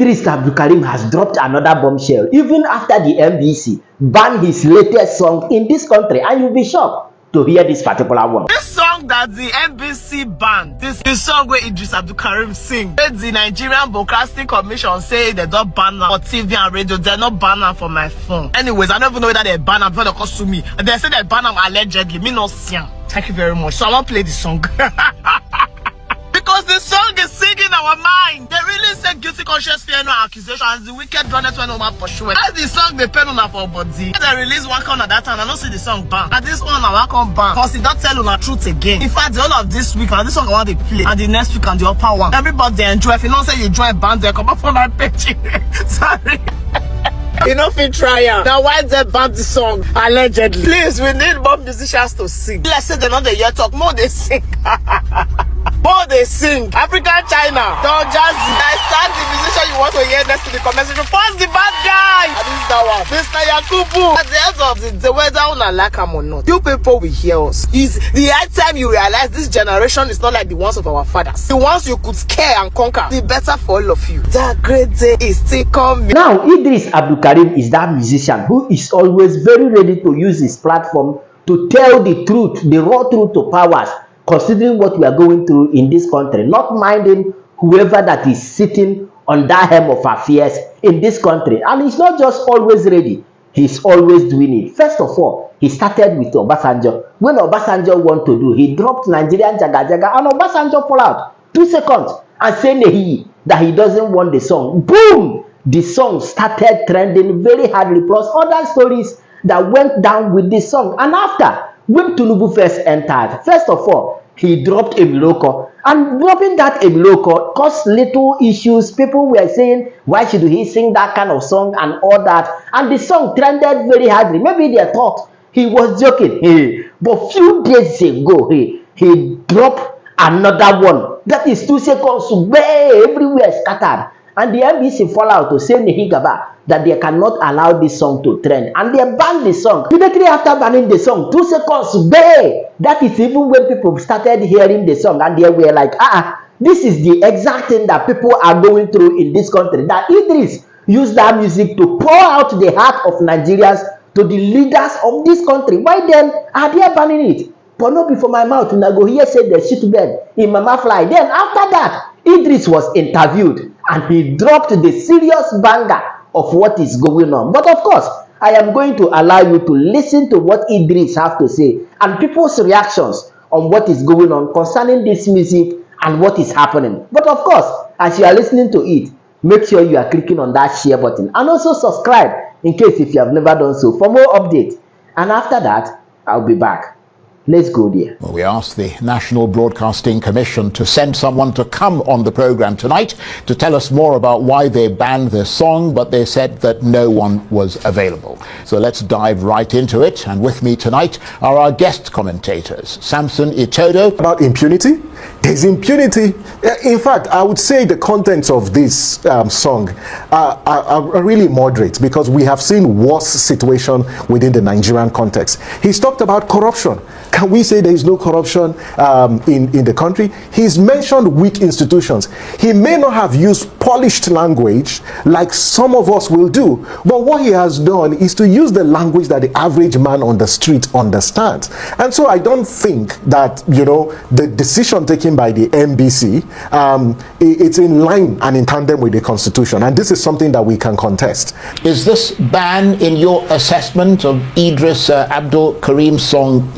Idris Abdulkarim has dropped another bombshell even after the NBC banned his latest song in this country, and you'll be shocked to hear this particular one. This song that the NBC banned, this is song where Idris Abdulkarim sing. The Nigerian Broadcasting Commission say they don't ban am for TV and radio. They're not ban am for my phone. Anyways, I don't even know whether they ban am before they come to me. And they say they ban am allegedly. Me no see am. Thank you very much. So I won't play the song. Because the song is singing our mind. They really say guilty conscience fear no accusation, and the wicked runneth when no man pursue. That's the song they pen on for body. They release one count at that time, I don't see the song ban. And this one I come ban. Because it don't tell you the truth again. In fact, the whole of this week, and this song I want to play, and the next week and the upper one. Everybody enjoy. If you don't say you join band, they come up on my page. Sorry. You know if you try out. Now why they ban the song? Allegedly. Please, we need more musicians to sing. Let's say they're not the year talk, more they sing. More they sing. African China. Don't just start the musician you want to hear next to the conversation. First the bad guy. And this is that one. Mr. Yakubu. At the end of the whether una like him or not, you people will hear us. Is the high time you realize this generation is not like the ones of our fathers. The ones you could scare and conquer. The better for all of you. That great day is still coming. Now, Idris Abdulkarim is that musician who is always very ready to use his platform to tell the truth, the raw truth to powers, considering what we are going through in this country, not minding whoever that is sitting on that hem of affairs in this country. And he's not just always ready, he's always doing it. First of all, he started with Obasanjo. When Obasanjo wanted to do, he dropped Nigerian Jaga Jaga, and Obasanjo pulled out 2 seconds and said that he doesn't want the song. Boom! The song started trending very hardly, plus other stories that went down with this song. And after, when Tinubu first entered, first of all, he dropped Emiloko. And dropping that Emiloko caused little issues. People were saying, why should he sing that kind of song and all that? And the song trended very hardly. Maybe they thought he was joking. But few days ago, he dropped another one. That is 2 seconds, everywhere scattered. And the NBC fall out to say Nehigaba that they cannot allow this song to trend. And they banned the song. Immediately after banning the song, 2 seconds, that is even when people started hearing the song and they were like, this is the exact thing that people are going through in this country. That Idris used that music to pour out the heart of Nigerians to the leaders of this country. Why then are they banning it? But not before my mouth, and I go here say the shit bed in Mama Fly. Then after that, Idris was interviewed and he dropped the serious banger of what is going on. But of course, I am going to allow you to listen to what Idris have to say and people's reactions on what is going on concerning this music and what is happening. But of course, as you are listening to it, make sure you are clicking on that share button and also subscribe in case if you have never done so for more updates. And after that, I'll be back. Let's go there. Well, we asked the National Broadcasting Commission to send someone to come on the program tonight to tell us more about why they banned this song, but they said that no one was available. So let's dive right into it. And with me tonight are our guest commentators, Samson Itodo. About impunity? There's impunity. In fact, I would say the contents of this song are really moderate because we have seen worse situation within the Nigerian context. He's talked about corruption. Can we say there is no corruption in the country? He's mentioned weak institutions. He may not have used polished language like some of us will do, but what he has done is to use the language that the average man on the street understands. And so I don't think that, the decision taken by the NBC, it's in line and in tandem with the Constitution. And this is something that we can contest. Is this ban, in your assessment of Idris Abdulkarim's song,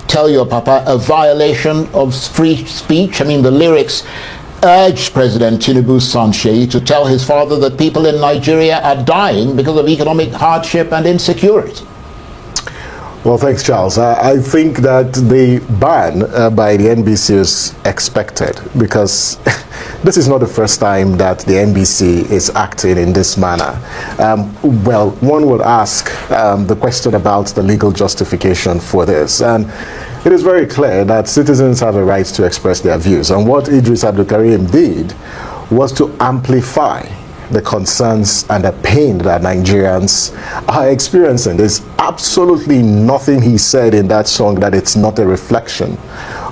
Tell Your Papa, a violation of free speech? I mean, the lyrics urged President Tinubu's son Seyi to tell his father that people in Nigeria are dying because of economic hardship and insecurity. Well, thanks, Charles. I think that the ban by the NBC is expected because this is not the first time that the NBC is acting in this manner. Well, one would ask the question about the legal justification for this. And it is very clear that citizens have a right to express their views. And what Idris Abdulkarim did was to amplify the concerns and the pain that Nigerians are experiencing. There's absolutely nothing he said in that song that it's not a reflection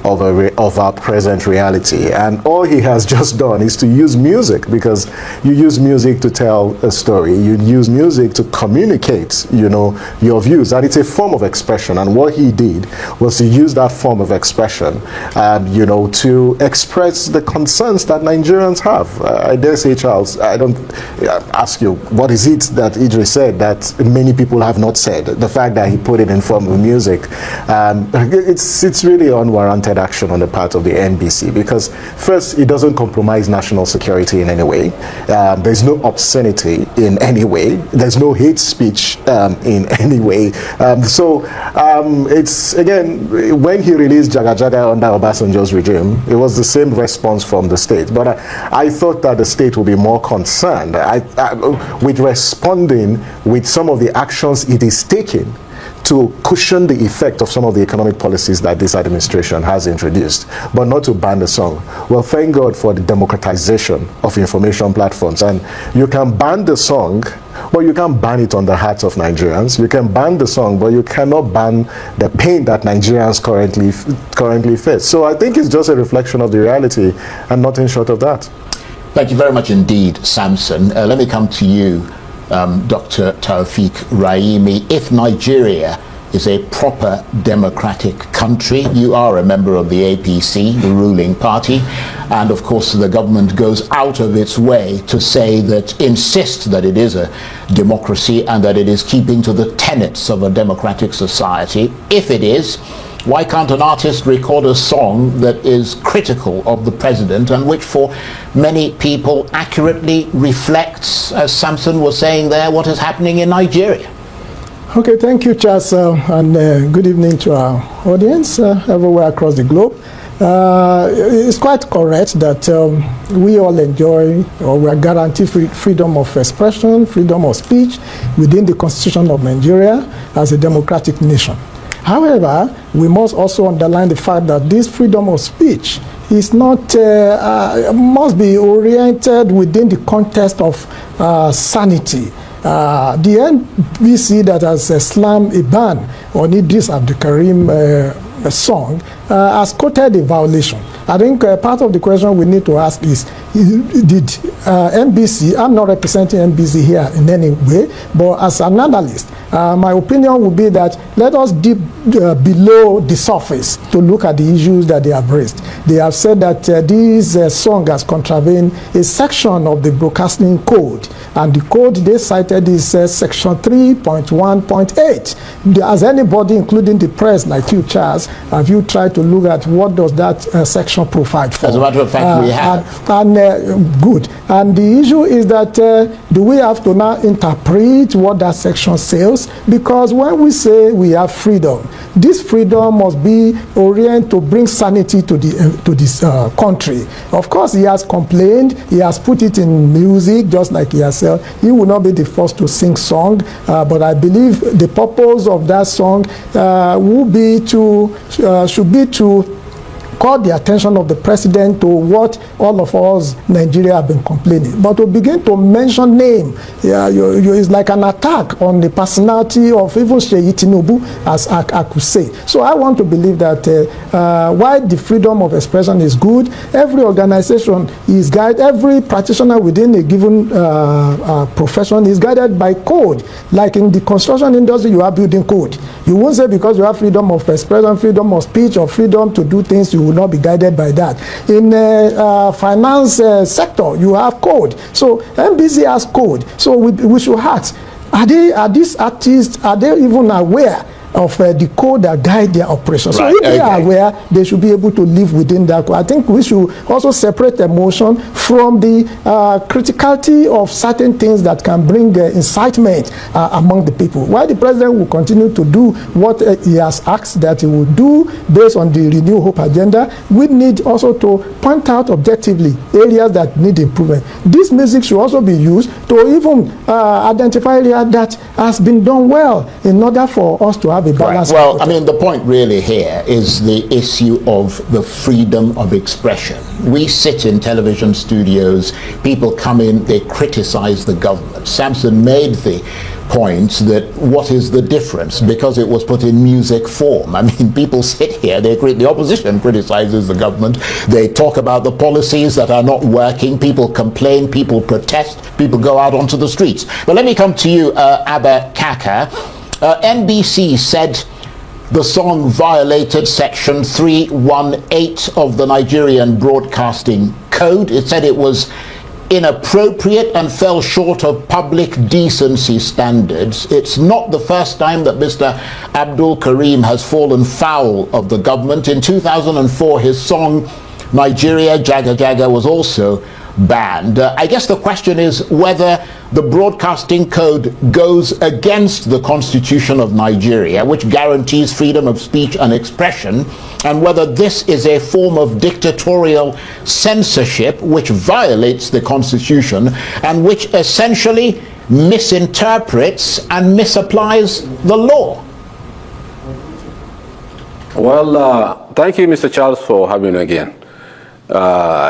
of our present reality. And all he has just done is to use music, because you use music to tell a story. You use music to communicate, your views, and it's a form of expression. And what he did was to use that form of expression, to express the concerns that Nigerians have. I dare say, Charles, I don't ask you, what is it that Idris said that many people have not said? The fact that he put it in form of music, it's really unwarranted action on the part of the NBC, because first, it doesn't compromise national security in any way. There's no obscenity in any way. There's no hate speech in any way. It's, again, when he released Jaga Jaga under Obasanjo's regime, it was the same response from the state. But I thought that the state would be more concerned with responding with some of the actions it is taking to cushion the effect of some of the economic policies that this administration has introduced, but not to ban the song. Well, thank God for the democratization of information platforms. And you can ban the song, but you can't ban it on the hearts of Nigerians. You can ban the song, but you cannot ban the pain that Nigerians currently face. So I think it's just a reflection of the reality and nothing short of that. Thank you very much indeed, Samson. Let me come to you, Dr. Taufik Raimi. If Nigeria is a proper democratic country, you are a member of the APC, the ruling party, and of course the government goes out of its way to say that, insist that it is a democracy and that it is keeping to the tenets of a democratic society. If it is, why can't an artist record a song that is critical of the president and which for many people accurately reflects, as Samson was saying there, what is happening in Nigeria? Okay, thank you, Charles, and good evening to our audience everywhere across the globe. It's quite correct that we all enjoy, or we are guaranteed freedom of expression, freedom of speech within the Constitution of Nigeria as a democratic nation. However, we must also underline the fact that this freedom of speech is not, must be oriented within the context of sanity. The NBC that has slammed a ban on Idris Abdulkarim song has quoted a violation. I think part of the question we need to ask is, did NBC, I'm not representing NBC here in any way, but as an analyst, my opinion would be that let us dip below the surface to look at the issues that they have raised. They have said that this song has contravened a section of the broadcasting code, and the code they cited is section 3.1.8. Has anybody, including the press like you, Charles, have you tried to look at what does that section provide for? As a matter of fact, we have. Good. And the issue is that do we have to now interpret what that section says? Because when we say we have freedom, this freedom must be oriented to bring sanity to this country. Of course, he has complained. He has put it in music, just like he has said. He will not be the first to sing song, but I believe the purpose of that song should be to call the attention of the president to what all of us Nigeria have been complaining. But to begin to mention name, is like an attack on the personality of even Seyi Tinubu, as I could say. So I want to believe that while the freedom of expression is good, every organization is guided, every practitioner within a given profession is guided by code. Like in the construction industry, you have building code. You won't say because you have freedom of expression, freedom of speech, or freedom to do things, you will not be guided by that. In finance sector, you have code. So NBC has code. So we should ask, are these artists, are they even aware of the code that guide their operations? Right. So if they are aware, they should be able to live within that code. I think we should also separate emotion from the criticality of certain things that can bring incitement among the people. While the president will continue to do what he has asked that he will do based on the Renew Hope agenda, we need also to point out objectively areas that need improvement. This music should also be used to even identify areas that has been done well in order for us to have a balance. Right. Well, I mean, the point really here is the issue of the freedom of expression. We sit in television studios, people come in, they criticize the government. Samson made the point that what is the difference because it was put in music form. I mean, people sit here, the opposition criticizes the government, they talk about the policies that are not working, people complain, people protest, people go out onto the streets. But let me come to you, Abba Kaka. NBC said the song violated Section 318 of the Nigerian Broadcasting Code. It said it was inappropriate and fell short of public decency standards. It's not the first time that Mr. Abdulkarim has fallen foul of the government. In 2004, his song Nigeria Jaga Jaga was also banned. I guess the question is whether the broadcasting code goes against the Constitution of Nigeria, which guarantees freedom of speech and expression, and whether this is a form of dictatorial censorship which violates the Constitution and which essentially misinterprets and misapplies the law. Well, thank you, Mr. Charles, for having me again.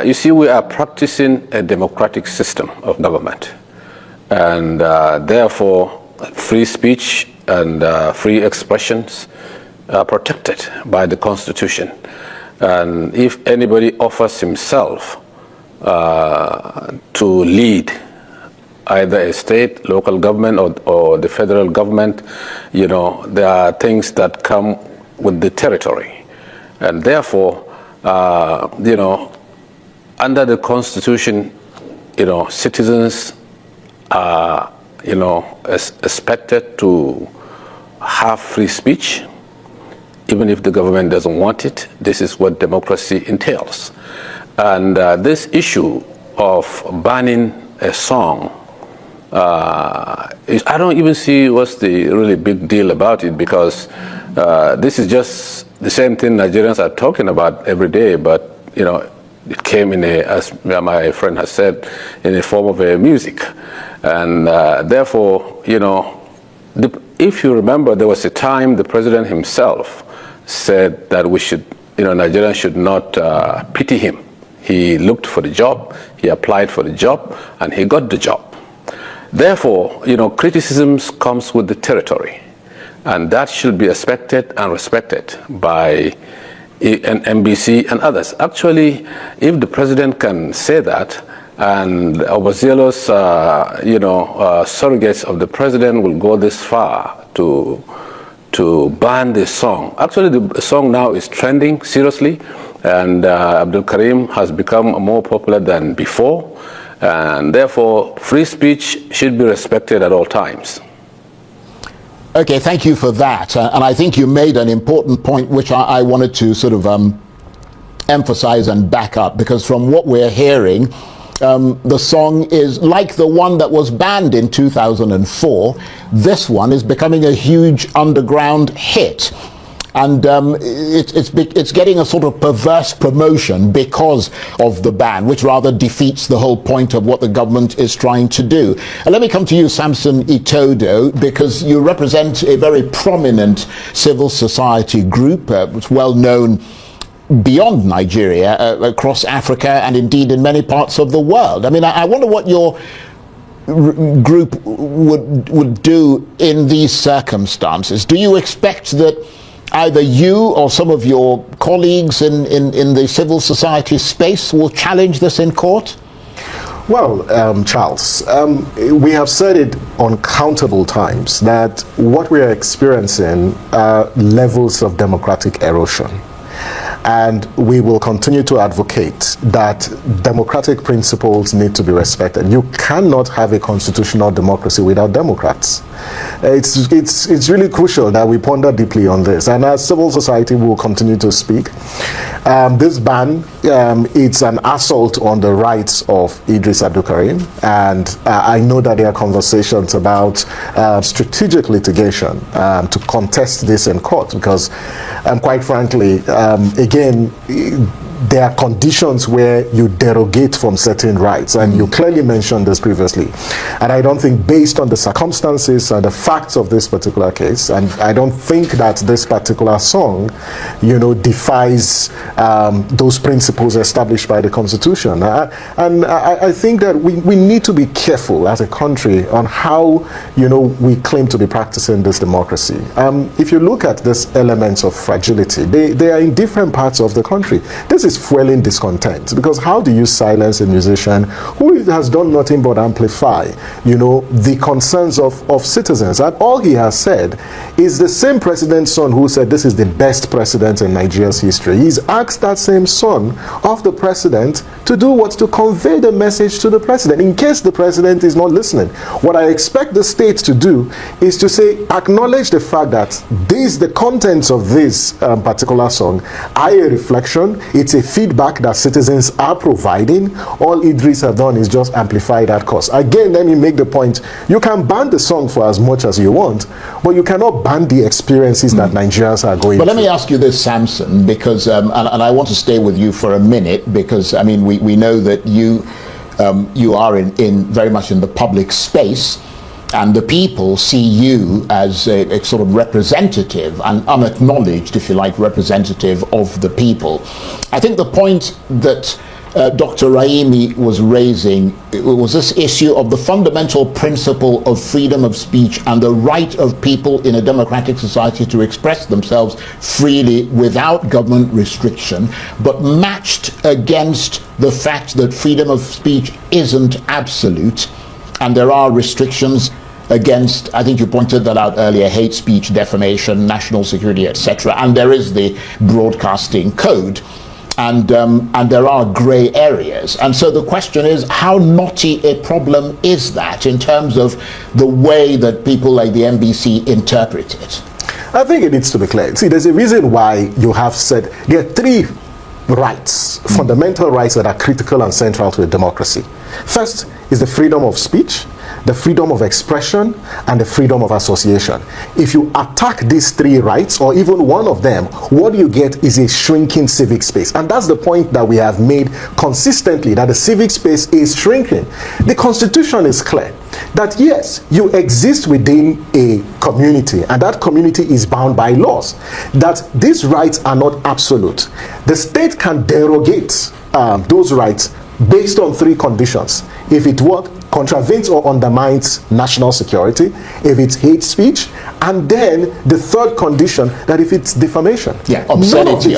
You see, we are practicing a democratic system of government, and therefore free speech and free expressions are protected by the Constitution. And if anybody offers himself to lead either a state, local government, or the federal government, you know, there are things that come with the territory. And therefore, you know, under the Constitution, you know, citizens are, you know, expected to have free speech, even if the government doesn't want it. This is what democracy entails. And this issue of banning a song, I don't even see what's the really big deal about it, because this is just the same thing Nigerians are talking about every day, but, you know, it came in a, as my friend has said, in a form of a music. And therefore, you know, if you remember, there was a time the president himself said that we should, you know, Nigerians should not pity him. He looked for the job, he applied for the job, and he got the job. Therefore, you know, criticisms comes with the territory, and that should be expected and respected by NBC and others. Actually, if the president can say that, and overzealous, you know, surrogates of the president will go this far to ban this song. Actually, the song now is trending seriously, and Abdulkarim has become more popular than before, and therefore free speech should be respected at all times. Okay, thank you for that. And I think you made an important point which I wanted to sort of emphasize and back up, because from what we're hearing, the song is like the one that was banned in 2004. This one is becoming a huge underground hit. And it's getting a sort of perverse promotion because of the ban, which rather defeats the whole point of what the government is trying to do. And let me come to you, Samson Itodo, because you represent a very prominent civil society group, it's well known beyond Nigeria, across Africa, and indeed in many parts of the world. I mean, I wonder what your group would do in these circumstances. Do you expect that either you or some of your colleagues in the civil society space will challenge this in court? Well, Charles, we have said it uncountable times that what we are experiencing are levels of democratic erosion. And we will continue to advocate that democratic principles need to be respected. You cannot have a constitutional democracy without Democrats. It's really crucial that we ponder deeply on this. And as civil society, we will continue to speak. This ban, it's an assault on the rights of Idris Abdulkarim. And I know that there are conversations about strategic litigation to contest this in court, because quite frankly, again, there are conditions where you derogate from certain rights, and you clearly mentioned this previously. And I don't think, based on the circumstances and the facts of this particular case, and I don't think that this particular song, defies those principles established by the Constitution. And I think that we need to be careful as a country on how, we claim to be practicing this democracy. If you look at these elements of fragility, they are in different parts of the country. This is fueling discontent, because how do you silence a musician who has done nothing but amplify, the concerns of citizens? And all he has said is the same president's son who said this is the best president in Nigeria's history. He's asked that same son of the president to do what? To convey the message to the president, in case the president is not listening. What I expect the state to do is to say, acknowledge the fact that the contents of this particular song are a reflection, it's a feedback that citizens are providing. All Idris have done is just amplify that cause. Again, let me make the point, you can ban the song for as much as you want, but you cannot ban the experiences that Nigerians are going through. But let me ask you this, Samson, because, and I want to stay with you for a minute, because, I mean, we know that you are in very much in the public space, and the people see you as a sort of representative, an unacknowledged, if you like, representative of the people. I think the point that Dr. Raimi was raising was this issue of the fundamental principle of freedom of speech and the right of people in a democratic society to express themselves freely without government restriction, but matched against the fact that freedom of speech isn't absolute, and there are restrictions against, I think you pointed that out earlier, hate speech, defamation, national security, etc. And there is the broadcasting code. And there are grey areas. And so the question is, how knotty a problem is that in terms of the way that people like the NBC interpret it? I think it needs to be clear. See, there's a reason why you have said there are three rights, fundamental rights that are critical and central to a democracy. First is the freedom of speech, the freedom of expression, and the freedom of association. If you attack these three rights, or even one of them, what you get is a shrinking civic space. And that's the point that we have made consistently, that the civic space is shrinking. The Constitution is clear that yes, you exist within a community, and that community is bound by laws, that these rights are not absolute. The state can derogate those rights based on three conditions. If it contravenes or undermines national security, if it's hate speech, and then the third condition, that if it's defamation. Yeah, obscenity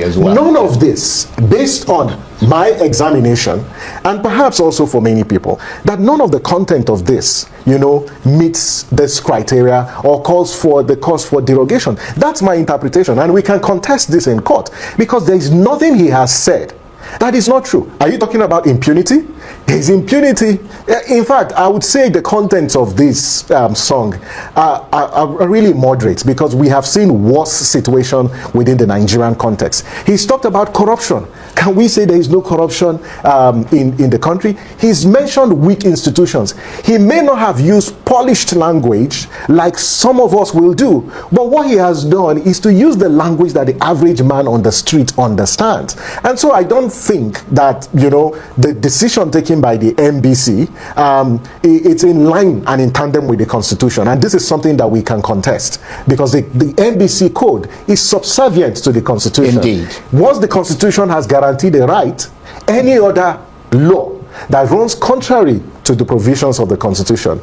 as well. None of this, based on my examination, and perhaps also for many people, that none of the content of this, meets this criteria or calls for derogation. That's my interpretation, and we can contest this in court, because there is nothing he has said that is not true. Are you talking about impunity? There is impunity. In fact, I would say the contents of this song are really moderate, because we have seen worse situation within the Nigerian context. He's talked about corruption. Can we say there is no corruption in the country? He's mentioned weak institutions. He may not have used polished language like some of us will do, but what he has done is to use the language that the average man on the street understands. And so I don't think that the decision taken by the NBC it's in line and in tandem with the Constitution, and this is something that we can contest, because the NBC code is subservient to the Constitution. Indeed. Once the Constitution has guaranteed a right, any other law that runs contrary to the provisions of the Constitution,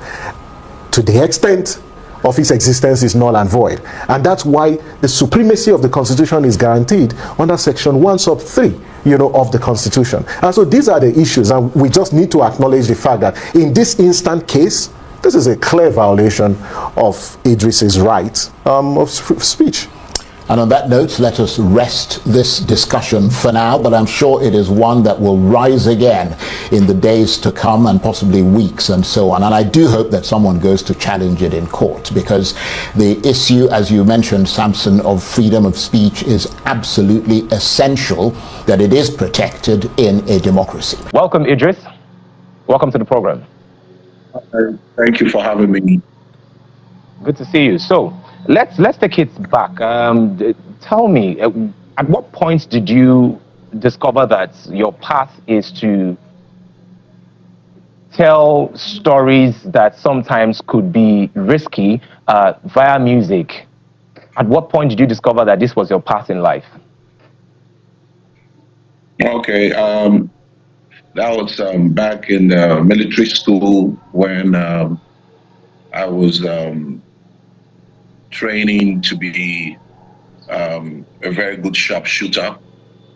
to the extent of its existence, is null and void. And that's why the supremacy of the Constitution is guaranteed under Section 1 sub 3 of the Constitution. And so these are the issues, and we just need to acknowledge the fact that in this instant case, this is a clear violation of Idris's right of speech. And on that note, let us rest this discussion for now, but I'm sure it is one that will rise again in the days to come, and possibly weeks and so on. And I do hope that someone goes to challenge it in court, because the issue, as you mentioned, Samson, of freedom of speech is absolutely essential, that it is protected in a democracy. Welcome, Idris. Welcome to the program. Thank you for having me. Good to see you. So, let's take it back. Tell me, at what point did you discover that your path is to tell stories that sometimes could be risky via music? At what point did you discover that this was your path in life? Okay, that was back in military school when I was training to be a very good sharpshooter,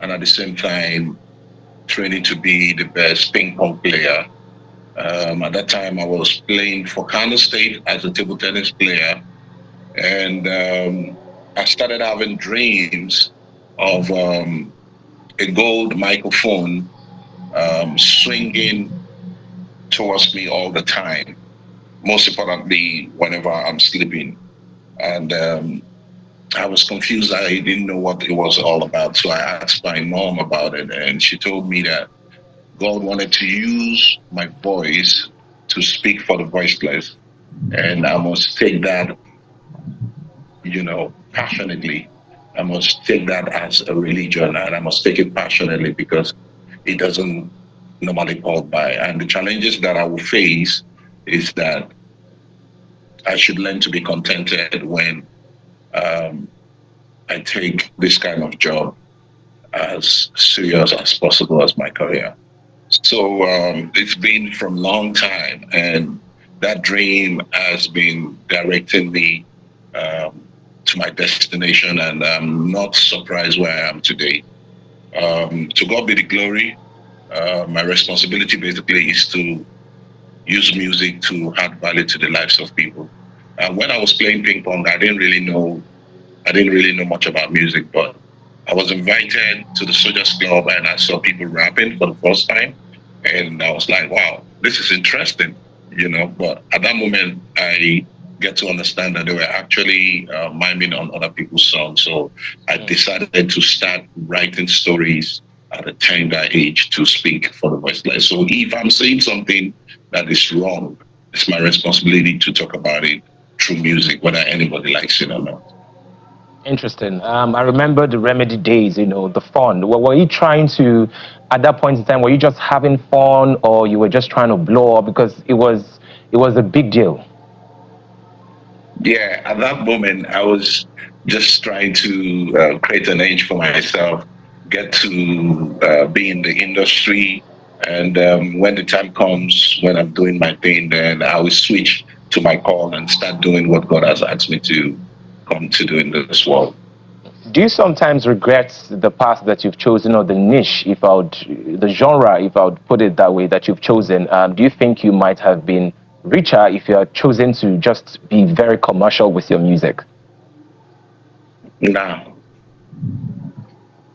and at the same time training to be the best ping pong player. At that time, I was playing for Kano State as a table tennis player, and I started having dreams of a gold microphone swinging towards me all the time, most importantly, whenever I'm sleeping. And I was confused. I didn't know what it was all about. So I asked my mom about it, and she told me that God wanted to use my voice to speak for the voiceless. And I must take that, passionately. I must take that as a religion, and I must take it passionately because it doesn't normally fall by. And the challenges that I will face is that I should learn to be contented when I take this kind of job as serious as possible as my career. So it's been from a long time, and that dream has been directing me to my destination, and I'm not surprised where I am today. To God be the glory. My responsibility basically is to use music to add value to the lives of people. When I was playing ping pong, I didn't really know much about music, but I was invited to the Soldiers Club and I saw people rapping for the first time. And I was like, wow, this is interesting, But at that moment, I get to understand that they were actually miming on other people's songs. So I decided to start writing stories at a tender age to speak for the voiceless. So if I'm saying something that is wrong, it's my responsibility to talk about it through music, whether anybody likes it or not. Interesting. I remember the Remedy days, the fun. Were you trying to, at that point in time, were you just having fun or you were just trying to blow up? Because it was a big deal. Yeah, at that moment, I was just trying to create an edge for myself, get to be in the industry. And when the time comes, when I'm doing my thing, then I will switch to my call and start doing what God has asked me to come to do in this world. Do you sometimes regret the path that you've chosen, or the niche, the genre, if I would put it that way, that you've chosen? Do you think you might have been richer if you had chosen to just be very commercial with your music? Now,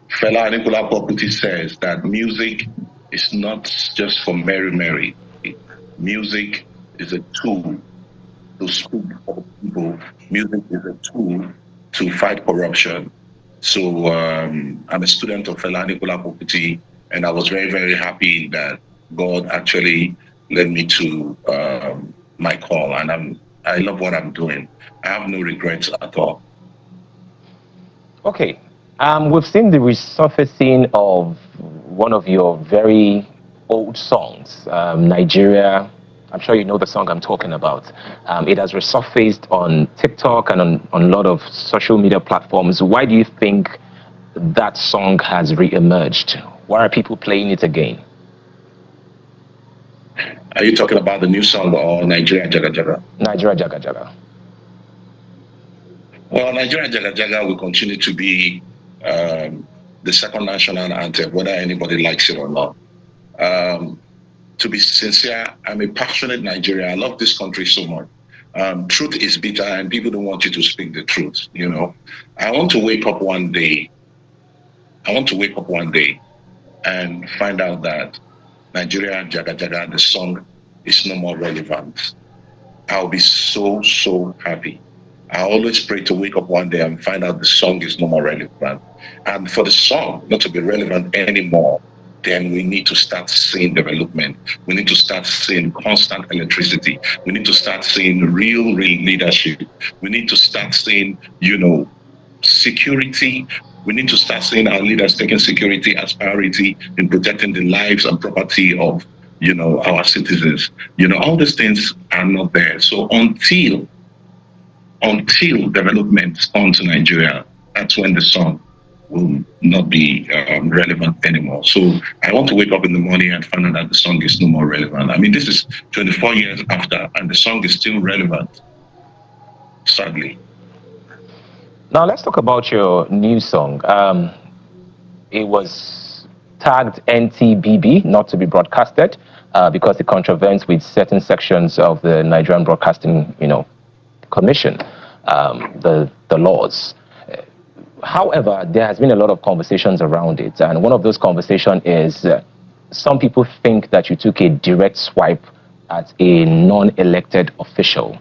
Fela Anikulapo says that music is not just for Mary. Music is a tool to speak for people. Music is a tool to fight corruption. So I'm a student of Fela Anikulapo, and I was very, very happy that God actually led me to my call, and I love what I'm doing. I have no regrets at all. Okay. We've seen the resurfacing of one of your very old songs, Nigeria. I'm sure you know the song I'm talking about. It has resurfaced on TikTok and on a lot of social media platforms. Why do you think that song has re-emerged? Why are people playing it again? Are you talking about the new song or Nigeria Jaga Jaga? Nigeria Jaga Jaga. Well, Nigeria Jaga Jaga will continue to be the second national anthem, whether anybody likes it or not. To be sincere, I'm a passionate Nigerian. I love this country so much. Truth is bitter and people don't want you to speak the truth, I want to wake up one day. And find out that Nigeria Jaga Jaga, the song, is no more relevant. I'll be so, so happy. I always pray to wake up one day and find out the song is no more relevant. And for the song not to be relevant anymore, then we need to start seeing development. We need to start seeing constant electricity. We need to start seeing real leadership. We need to start seeing, security. We need to start seeing our leaders taking security as priority in protecting the lives and property of, our citizens. All these things are not there. So until development comes to Nigeria, that's when the song will not be relevant anymore. So I want to wake up in the morning and find out that the song is no more relevant. I mean, this is 24 years after, and the song is still relevant, sadly. Now let's talk about your new song. It was tagged NTBB, not to be broadcasted, because it contravenes with certain sections of the Nigerian Broadcasting, Commission, the laws. However, there has been a lot of conversations around it, and one of those conversations is some people think that you took a direct swipe at a non-elected official.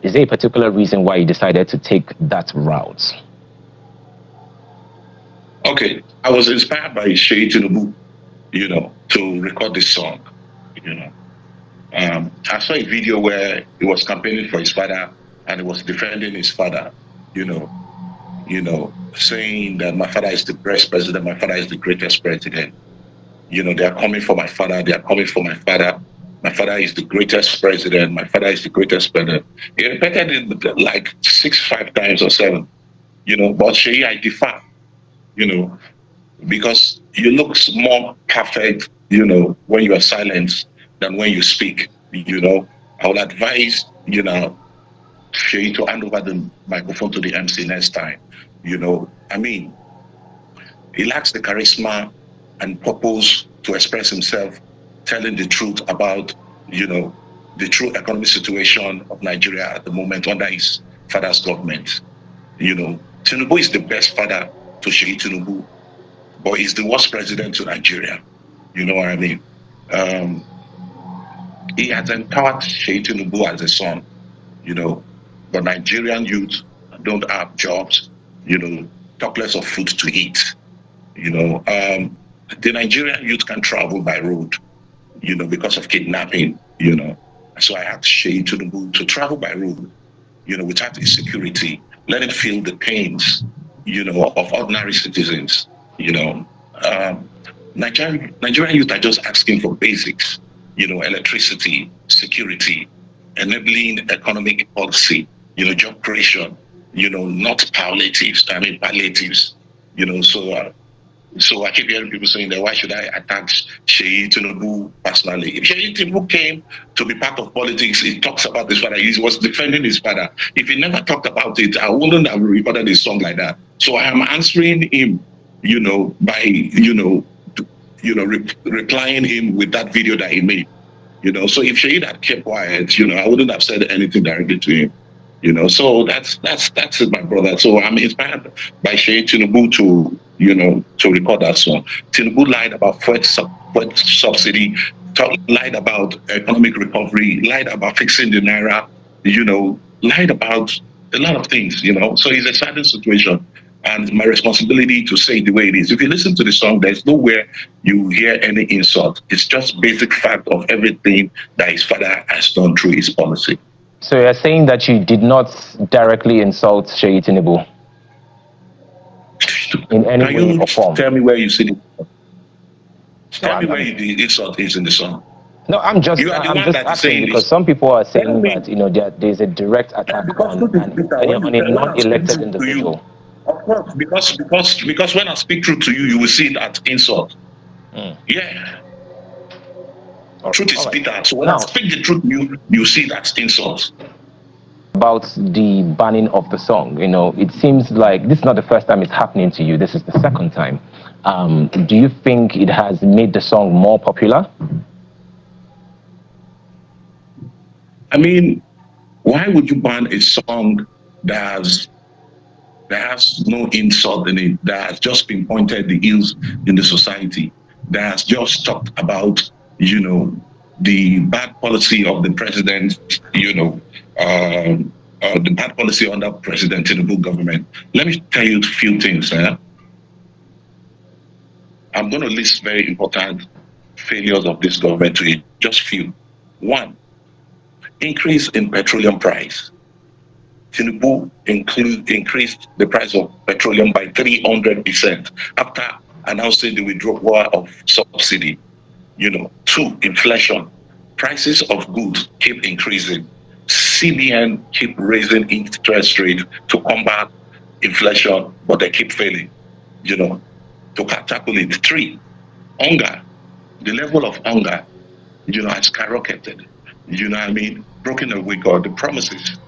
Is there a particular reason why you decided to take that route? Okay, I was inspired by Seyi Tinubu, to record this song. I saw a video where he was campaigning for his father and he was defending his father, saying that my father is the best president, my father is the greatest president. They are coming for my father, they are coming for my father. My father is the greatest president, my father is the greatest president. He repeated it like 5 times or 7, but Seyi, I differ, because you look more perfect, when you are silent than when you speak. I would advise, Seyi to hand over the microphone to the MC next time. He lacks the charisma and purpose to express himself, telling the truth about, the true economic situation of Nigeria at the moment under his father's government. Tinubu is the best father to Seyi Tinubu, but he's the worst president to Nigeria. You know what I mean? He has empowered Seyi Tinubu as a son, but Nigerian youth don't have jobs, talk less of food to eat. The Nigerian youth can travel by road, because of kidnapping, So I asked Seyi Tinubu to travel by road, without insecurity, let him feel the pains, of ordinary citizens, Nigerian youth are just asking for basics, electricity, security, enabling economic policy, job creation, not palliatives, palliatives, So I keep hearing people saying that why should I attack Seyi Tinubu personally? If Seyi Tinubu came to be part of politics, he talks about his father. He was defending his father. If he never talked about it, I wouldn't have recorded a song like that. So I am answering him, by, replying him with that video that he made. So if Seyi had kept quiet, I wouldn't have said anything directly to him. So that's it, my brother. So I'm inspired by Seyi Tinubu to record that song. Tinubu lied about fuel subsidy, lied about economic recovery, lied about fixing the naira, lied about a lot of things, So it's a sad situation, and my responsibility to say it the way it is. If you listen to the song, there's nowhere you hear any insult. It's just basic fact of everything that his father has done through his policy. So you're saying that you did not directly insult Seyi Tinubu in any way or form? Tell me where you see it. Tell me where the insult is in the song. No, I'm just asking because some people are saying that there's a direct attack on a non-elected individual. Of course, because when I speak truth to you, you will see it as insult. Yeah. Truth is bitter. So when I speak the truth, you see that insult. About the banning of the song, it seems like this is not the first time it's happening to you. This is the second time. Do you think it has made the song more popular? I mean, why would you ban a song that has no insult in it, that has just been pointed the ills in the society, that has just talked about the bad policy of the president, the bad policy under President Tinubu government. Let me tell you a few things. I'm going to list very important failures of this government to you, just few. 1, increase in petroleum price. Tinubu increased the price of petroleum by 300% after announcing the withdrawal of subsidy. 2, inflation. Prices of goods keep increasing. CBN keep raising interest rate to combat inflation, but they keep failing, to tackle it. 3, hunger. The level of hunger, has skyrocketed. Broken away God, the promises,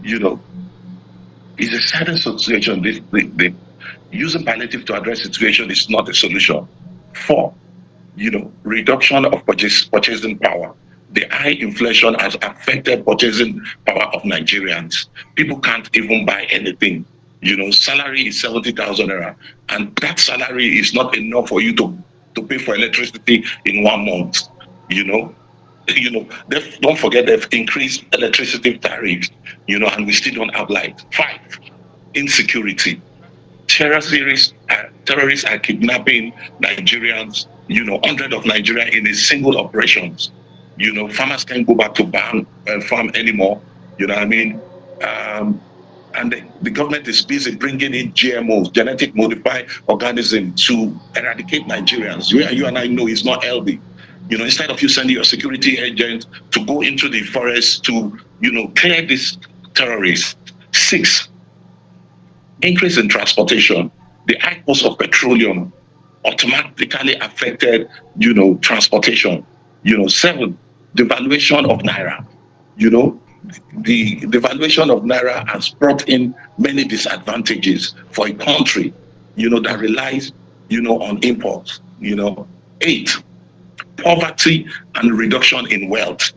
it's a certain situation. The using palliative to address situation is not a solution. 4, reduction of purchasing power. The high inflation has affected purchasing power of Nigerians. People can't even buy anything. Salary is 70,000 naira, and that salary is not enough for you to pay for electricity in 1 month. Don't forget they've increased electricity tariffs, and we still don't have light. 5, insecurity. Terrorists are kidnapping Nigerians, hundreds of Nigerians in a single operations. Farmers can't go back to farm anymore. And the government is busy bringing in GMOs, genetic modified organisms, to eradicate Nigerians. You and I know it's not healthy. Instead of you sending your security agent to go into the forest to, clear these terrorists. 6, increase in transportation. The high cost of petroleum automatically affected, transportation. 7, devaluation of Naira. The devaluation of Naira has brought in many disadvantages for a country, that relies, on imports. 8, poverty and reduction in wealth.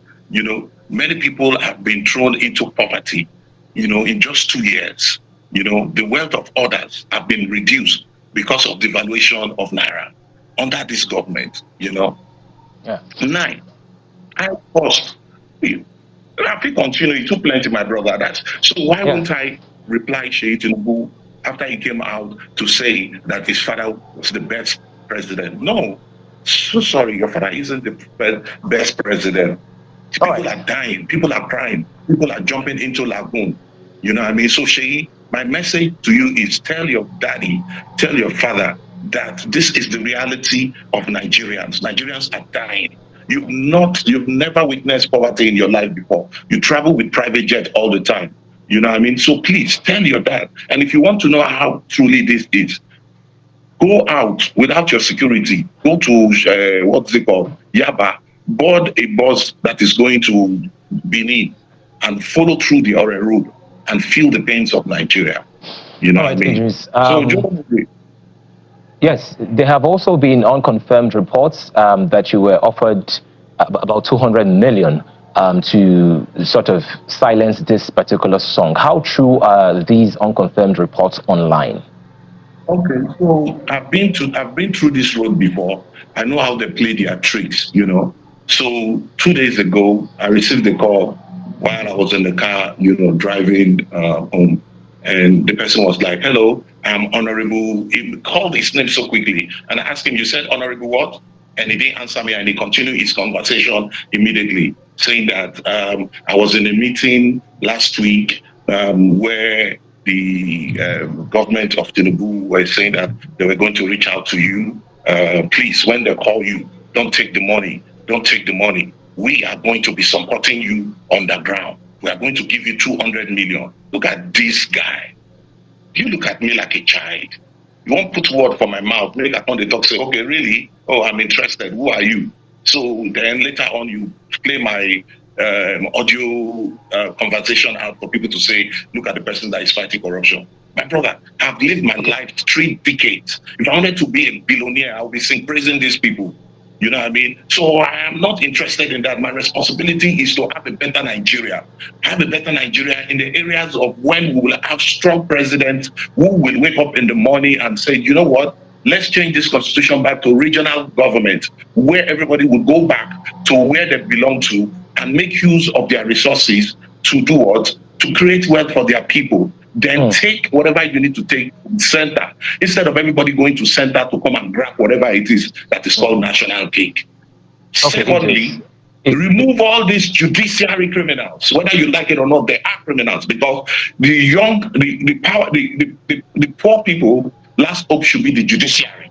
Many people have been thrown into poverty, in just 2 years. The wealth of others have been reduced because of devaluation of Naira under this government, Yeah. 9, high cost. I think continue, you took plenty, my brother. So why won't I reply Seyi Tinubu after he came out to say that his father was the best president? No. So sorry, your father isn't the best president. People are dying, people are crying, people are jumping into lagoon. So Seyi, my message to you is tell your daddy, tell your father that this is the reality of Nigerians. Nigerians are dying. You've never witnessed poverty in your life before. You travel with private jet all the time. So please tell your dad. And if you want to know how truly this is, go out without your security. Go to what's it called? Yaba. Board a bus that is going to Benin and follow through the Ore Road and feel the pains of Nigeria. What I mean? Idris, yes, there have also been unconfirmed reports that you were offered about 200 million to sort of silence this particular song. How true are these unconfirmed reports online? Okay, so I've been through this road before. I know how they play their tricks, So 2 days ago, I received a call while I was in the car, driving home. And the person was like, hello, I'm Honorable. He called his name so quickly. And I asked him, you said Honorable what? And he didn't answer me. And he continued his conversation immediately, saying that I was in a meeting last week where the government of Tinubu were saying that they were going to reach out to you. Please, when they call you, don't take the money. Don't take the money. We are going to be supporting you on the ground. We are going to give you 200 million. Look at this guy. You look at me like a child. You won't put word for my mouth. Make on the talk say, okay, really? Oh, I'm interested. Who are you? So then later on, you play my audio conversation out for people to say, look at the person that is fighting corruption. My brother, I've lived my life 3 decades. If I wanted to be a billionaire, I would be praising these people. You know what I mean? So I am not interested in that. My responsibility is to have a better Nigeria. Have a better Nigeria in the areas of when we will have strong presidents who will wake up in the morning and say, you know what? Let's change this constitution back to regional government, where everybody will go back to where they belong to and make use of their resources to do what? To create wealth for their people. Then take whatever you need to take from center, instead of everybody going to center to come and grab whatever it is that is called national cake. Okay, secondly, Remove all these judiciary criminals, whether you like it or not. They are criminals because the poor people. Last hope should be the judiciary.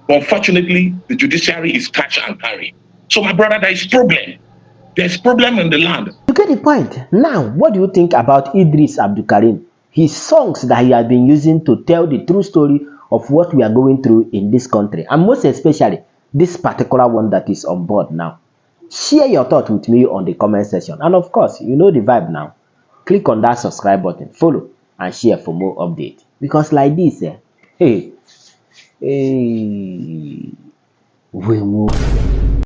But unfortunately, the judiciary is cash and carry. So, my brother, there is problem. There's problem in the land. You get the point. Now, what do you think about Idris Abdulkarim? His songs that he has been using to tell the true story of what we are going through in this country, and most especially this particular one that is on board now. Share your thoughts with me on the comment section, and of course, you know the vibe now. Click on that subscribe button, follow, and share for more updates. Because like this, we move.